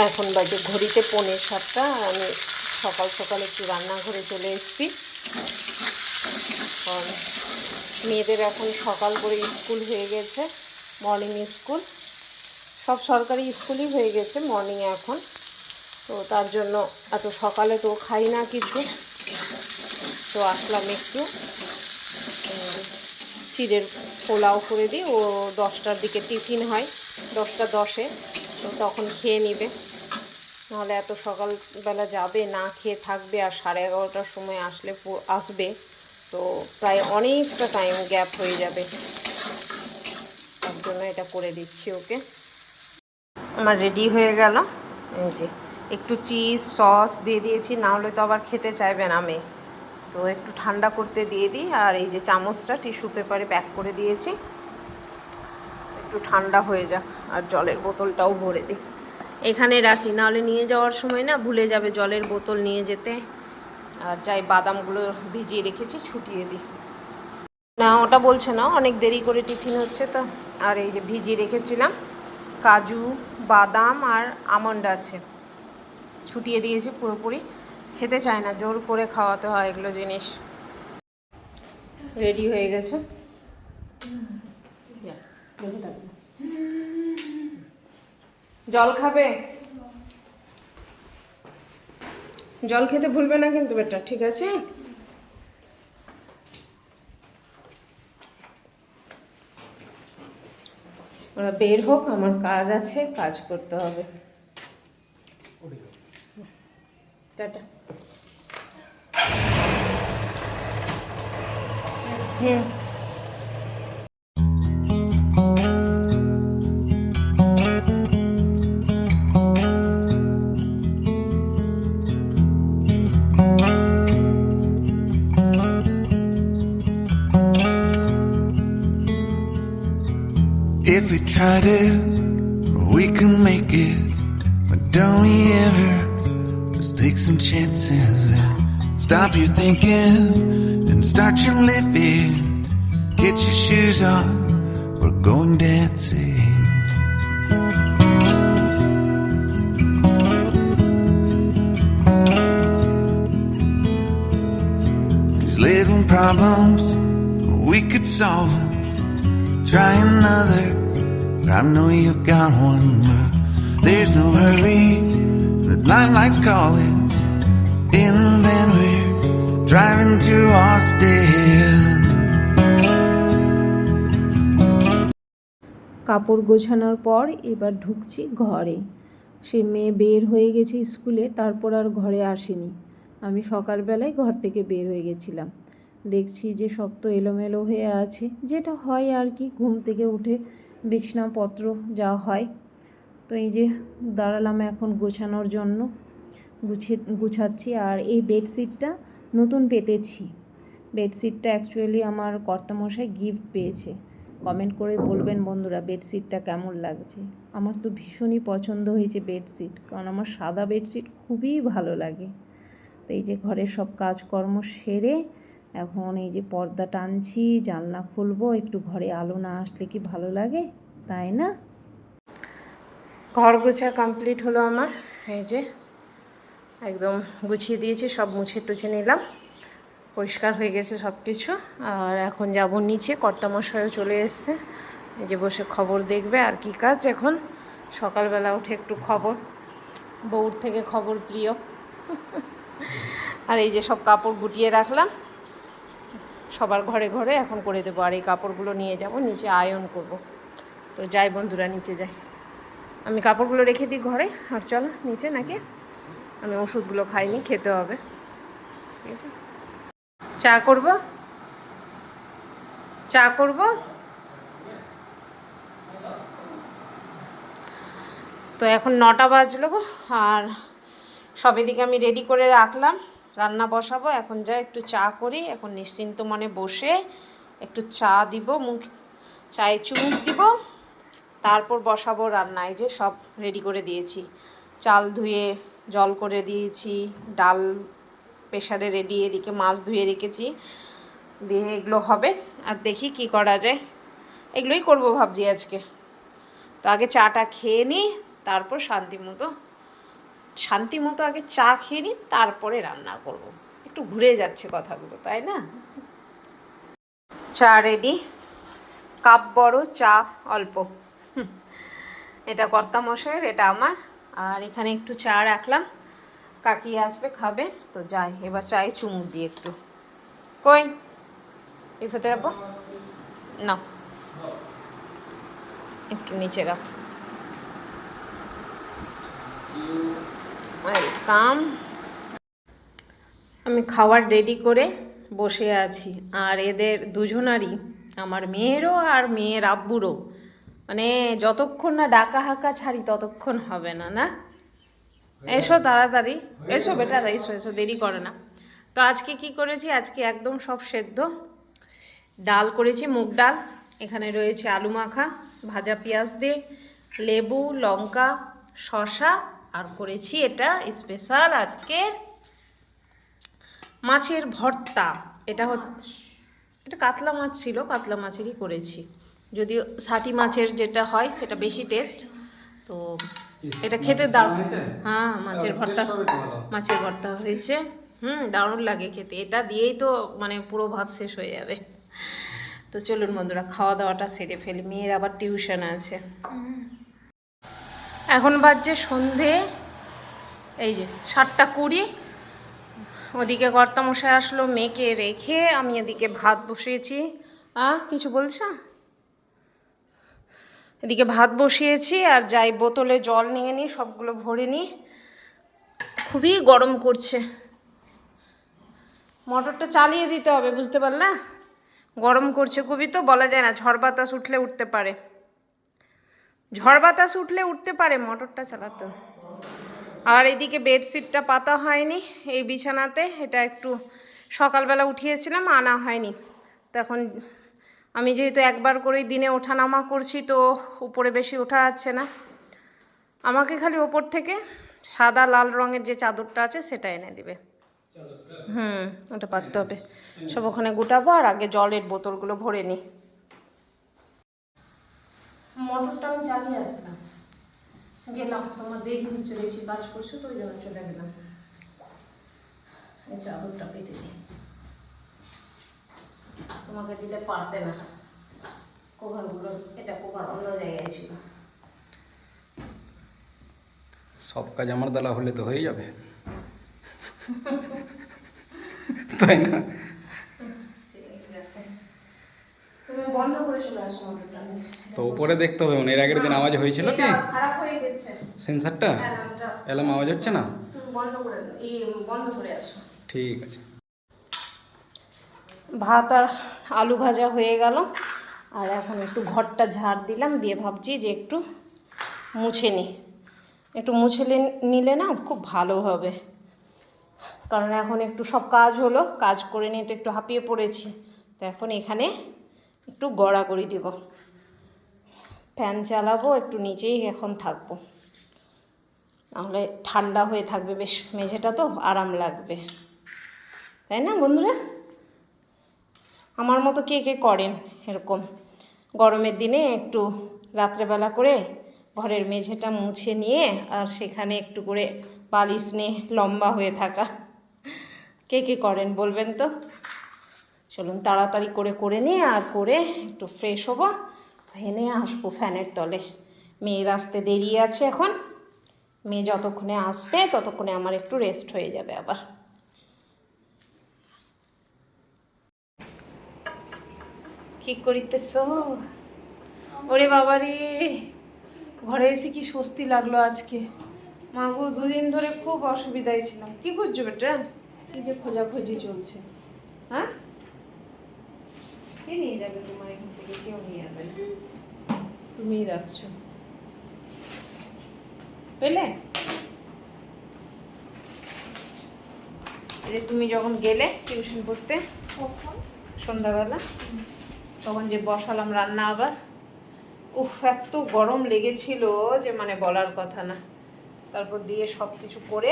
এখন বাজে ঘড়িতে 6:45। আমি সকাল সকাল একটু রান্নাঘরে চলে এসেছি, কারণ মেয়েদের এখন সকাল করে স্কুল হয়ে গেছে, মর্নিং স্কুল। সব সরকারি স্কুলই হয়ে গেছে মর্নিংয়ে এখন, তো তার জন্য এত সকালে তো খাই না কিছু। তো আসলাম একটু চিড়ের পোলাও করে দিই, ও 10টার দিকে টিফিন হয়, 10টা 10-এ, তো তখন খেয়ে নিবে। নাহলে এত সকালবেলা যাবে, না খেয়ে থাকবে, আর 11:30টার সময় আসবে, তো প্রায় অনেকটা টাইম গ্যাপ হয়ে যাবে। তার জন্য এটা করে দিচ্ছি ওকে। আমার রেডি হয়ে গেল। এই যে একটু চিজ সস দিয়ে দিয়েছি, না হলে তো আবার খেতে চাইবে না মেয়ে, তো একটু ঠান্ডা করতে দিয়ে দিই। আর এই যে চামচটা টিস্যু পেপারে প্যাক করে দিয়েছি, একটু ঠান্ডা হয়ে যাক। আর জলের বোতলটাও ভরে দিই, এখানে রাখি, নাহলে নিয়ে যাওয়ার সময় না ভুলে যাবে জলের বোতল নিয়ে যেতে। আর যাই বাদামগুলো ভিজিয়ে রেখেছি ছুটিয়ে দিই। না ওটা বলছে না, অনেক দেরি করে টিফিন হচ্ছে তো। আর এই যে ভিজিয়ে রেখেছিলাম কাজু বাদাম আর আমন্ড আছে, ছুটিয়ে দিয়েছি পুরোপুরি। খেতে চায় না, জোর করে খাওয়াতে হয় এগুলো জিনিস। রেডি হয়ে গেছে। জল খাবে? জল খেতে ভুলবে না কিন্তু বেটা, ঠিক আছে? ওরা বের হোক, আমার কাজ আছে, কাজ করতে হবে। Tata. Hmm. If we tried it, we can make it. But don't we ever just take some chances and stop your thinking and start your living? Get your shoes on, we're going dancing. These little problems, we could solve them. Try another, but I know you've got one. But there's no hurry, the lights calling. In the van we're driving to Austin. কাপড় গোছানোর পর এবার ঢুকছি ঘরে। সে মেয়ে বের হয়ে গেছে স্কুলে, তারপর আর ঘরে আসেনি। আমি সকালবেলায় ঘর থেকে বের হয়ে গেছিলাম, দেখছি যে সব তো এলোমেলো হয়ে আছে, যেটা হয় আর কি, ঘুম থেকে উঠে বিছনাপত্র যা হয়। তো এই যে দাঁড়ালাম এখন গোছানোর জন্য, গুছাচ্ছি। আর এই বেডশিটটা নতুন পেতেছি। বেডশিটটা অ্যাকচুয়ালি আমার কর্তামশাই গিফট পেয়েছে। কমেন্ট করে বলবেন বন্ধুরা বেডশিটটা কেমন লাগছে। আমার তো ভীষণই পছন্দ হয়েছে বেডশিট, কারণ আমার সাদা বেডশিট খুবই ভালো লাগে। তো এই যে ঘরের সব কাজকর্ম সেরে এখন এই যে পর্দা টানছি, জানলা খুলবো, একটু ঘরে আলো না আসলে কি ভালো লাগে, তাই না? ঘর গোছা কমপ্লিট হলো আমার। এই যে একদম গুছিয়ে দিয়েছি, সব মুছে টুছে নিলাম, পরিষ্কার হয়ে গেছে সব কিছু। আর এখন যাব নিচে, কর্তামশাইও চলে এসছে, এই যে বসে খবর দেখবে। আর কি কাজ এখন, সকালবেলা উঠে একটু খবর, বউর থেকে খবর প্রিয়। আর এই যে সব কাপড় গুটিয়ে রাখলাম, সবার ঘরে ঘরে এখন করে দেবো। আর এই কাপড়গুলো নিয়ে যাব নিচে, আয়রন করব। তো যাই বন্ধুরা, নিচে যাই। আমি কাপড়গুলো রেখে দিই ঘরে, আর চলো নিচে, নাকি আমি ওষুধগুলো খাইনি, খেতে হবে। ঠিক আছে, চা করব, চা করব। তো এখন 9টা বাজলো গো, আর সব এদিকে আমি রেডি করে রাখলাম, রান্না বসাবো। এখন যাই একটু চা করি, এখন নিশ্চিন্ত মনে বসে একটু চা দিব, চায়ে চুমুক দিব, তারপর বসাবো রান্না। এই যে সব রেডি করে দিয়েছি, চাল ধুয়ে জল করে দিয়েছি, ডাল প্রেশারে রেডি, এদিকে মাছ ধুয়ে রেখেছি, দিয়ে এগুলো হবে। আর দেখি কি করা যায়, এগুলোই করবো ভাবছি আজকে। তো আগে চাটা খেয়ে নিই, তারপর শান্তি মতো শান্তি মতো আগে চা খেয়ে নিই, তারপরে রান্না করব। একটু ঘুরে যাচ্ছে কথাগুলো, তাই না? চা রেডি, কাপ বড়, চা অল্প। এটা কর্তামশাইয়ের, এটা আমার। আর এখানে একটু চা রাখলাম, কাকি আসবে খাবে, তো যাই এবার চায়ে চুমুক দিই একটু। কই ইফাতে রাখবো না, একটু নিচে রাখ। ওয়েলকাম। আমি খাবার রেডি করে বসে আছি, আর এদের দুজনারই, আমার মেয়েরও আর মেয়ের আব্বুরও, মানে যতক্ষণ না ডাকা হাঁকা ছাড়ি ততক্ষণ হবে না। না এসো তাড়াতাড়ি, এসো বেটা, এসো এসো, দেরি করে না। তো আজকে কি করেছি, আজকে একদম সব সেদ্ধ ডাল করেছি, মুগ ডাল। এখানে রয়েছে আলু মাখা, ভাজা পেঁয়াজ দিয়ে, লেবু, লঙ্কা, শসা, আর করেছি এটা স্পেশাল আজকের মাছের ভর্তা। এটা এটা কাতলা মাছ ছিল, কাতলা মাছেরই করেছি, যদিও ষাটি মাছের যেটা হয় সেটা বেশি টেস্ট। তো এটা খেতে দারুণ। হ্যাঁ, মাছের ভর্তা হয়েছে। দারুণ লাগে খেতে, এটা দিয়েই তো মানে পুরো ভাত শেষ হয়ে যাবে। তো চলুন বন্ধুরা, খাওয়া দাওয়াটা সেরে ফেলি, মেয়ের আবার টিউশন আছে। এখন বাজছে সন্ধে এই যে 7:20। ওদিকে কর্তামশাই আসলো, মেয়েকে রেখে আমি এদিকে ভাত বসিয়েছি। কিছু বলছো? এদিকে ভাত বসিয়েছি, আর যাই বোতলে জল নিয়ে নিই, সবগুলো ভরে নিই। খুবই গরম করছে, মোটরটা চালিয়ে দিতে হবে, বুঝতে পারলে? গরম করছে খুবই, তো বলা যায় না, ঝড় বাতাস উঠলে উঠতে পারে, মোটরটা চালাতে। আর এদিকে বেডশিটটা পাতা হয়নি এই বিছানাতে, এটা একটু সকালবেলা উঠিয়েছিলাম, আনা হয়নি। তো এখন আমি যেহেতু একবার করেই দিনে ওঠানামা করছি, তো উপরে বেশি ওঠা যাচ্ছে না, আমাকে খালি ওপর থেকে সাদা লাল রঙের যে চাদরটা আছে সেটা এনে দিবে। ওটা পাততে হবে, সব ওখানে গুটাবো। আর আগে জলের বোতলগুলো ভরে নিই। মোটরটা আমি চালিয়ে আসলাম, গেলাম, তোমার দেরি হচ্ছে, বেশি কাজ করছো তো ওই জন্য চলে গেলাম। এই চাদরটা পেতে দিই, তোমাকে দিলে পারতে না, কভারগুলো, এটা কভার অন্য জায়গায় ছিল। সব কাজ আমার দ্বারা হলে তো হয়ে যাবে, তাই না? ঠিক আছে, তুমি বন্ধ করে চলে আসো মোটরটা। তো উপরে দেখতে হবে, এর আগের দিন আওয়াজ হয়েছিল কি? খারাপ হয়ে গেছে সেন্সারটা, এলাম আওয়াজ হচ্ছে না? তুমি বন্ধ করে আসো। ঠিক আছে। ভাত আর আলু ভাজা হয়ে গেল, আর এখন একটু ঘরটা ঝাড় দিলাম, দিয়ে ভাবছি যে একটু মুছে নিই। একটু মুছে নিলে না খুব ভালো হবে, কারণ এখন একটু সব কাজ হলো, কাজ করে নিয়ে তো একটু হাঁপিয়ে পড়েছি। তো এখন এখানে একটু গড়াগড়ি দিব, ফ্যান চালাবো, একটু নিচেই এখন থাকবো, নাহলে ঠান্ডা হয়ে থাকবে বেশ, মেঝেটা তো আরাম লাগবে, তাই না বন্ধুরা? আমার মতো কে কে করেন এরকম গরমের দিনে একটু রাত্রেবেলা করে ঘরের মেঝেটা মুছে নিয়ে, আর সেখানে একটু করে বালিশ নিয়ে লম্বা হয়ে থাকা, কে কে করেন বলবেন তো? চলুন তাড়াতাড়ি করে নিয়ে, আর করে একটু ফ্রেশ হবো, হেনে আসবো ফ্যানের তলে। মেয়ের আসতে দেরি আছে এখন, মেয়ে যতক্ষণে আসবে ততক্ষণে আমার একটু রেস্ট হয়ে যাবে আবার। কি করিতেছ? ওরে বাবারে, ঘরে এসে কি স্বস্তি লাগলো আজকে। মাগো, দুদিন ধরে খুব অসুবিধায় ছিলাম। কি করছো বেটা? কি যে খোঁজাখুঁজি চলছে? হ্যাঁ, কে নিয়ে যাবে তোমার এখান থেকে? কেউ নিয়ে যাবে না, তুমিই রাখছো, পেলে? তুমি যখন গেলে টিউশন পড়তে সন্ধ্যাবেলা, তখন যে বসালাম রান্না আবার, এত গরম লেগেছিল যে মানে বলার কথা না। তারপর দিয়ে সব কিছু করে,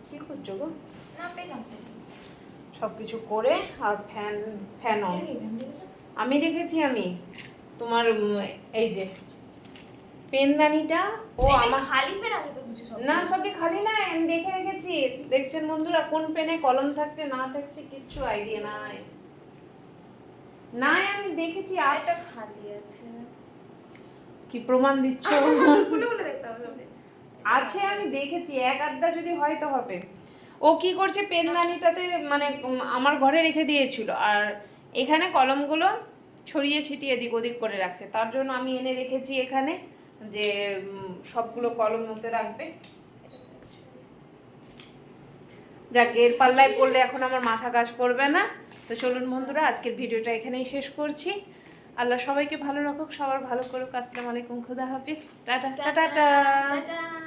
কি করছো গো? সব কিছু করে, আর ফ্যান অন আমি রেখেছি। আমি তোমার এই যে পেনদানিটা ও আমার খালি পেন আছে তো কিছু সব না, সবটি খালি না, আমি দেখে রেখেছি। দেখছেন বন্ধুরা কোন পেনে কলম থাকছে না থাকছে কিচ্ছু আইডিয়া নাই। নাই আমি দেখেছি এটা খালি আছে। কি প্রমাণ দিচ্ছ? খুলে খুলে দেখতে হবে সবটি। আছে, আমি দেখেছি, এক আধটা যদি হয় তো হবে। ও কি করছে পেনদানিটাতে মানে আমার ঘরে রেখে দিয়েছিল, আর এখানে কলমগুলো ছড়িয়ে ছিটিয়ে এদিক ওদিক করে রাখছে। তার জন্য আমি এনে রেখেছি এখানে, যে সবগুলো কলম মধ্যে রাখবে। যাক, এর পাল্লায় পড়লে এখন আমার মাথা কাজ করবে না। তো চলুন বন্ধুরা, আজকের ভিডিওটা এখানেই শেষ করছি। আল্লাহ সবাইকে ভালো রাখুক, সবার ভালো করুক। আসসালামু আলাইকুম, খুদা হাফিজ, টাটা টাটা টাটা। টাটা।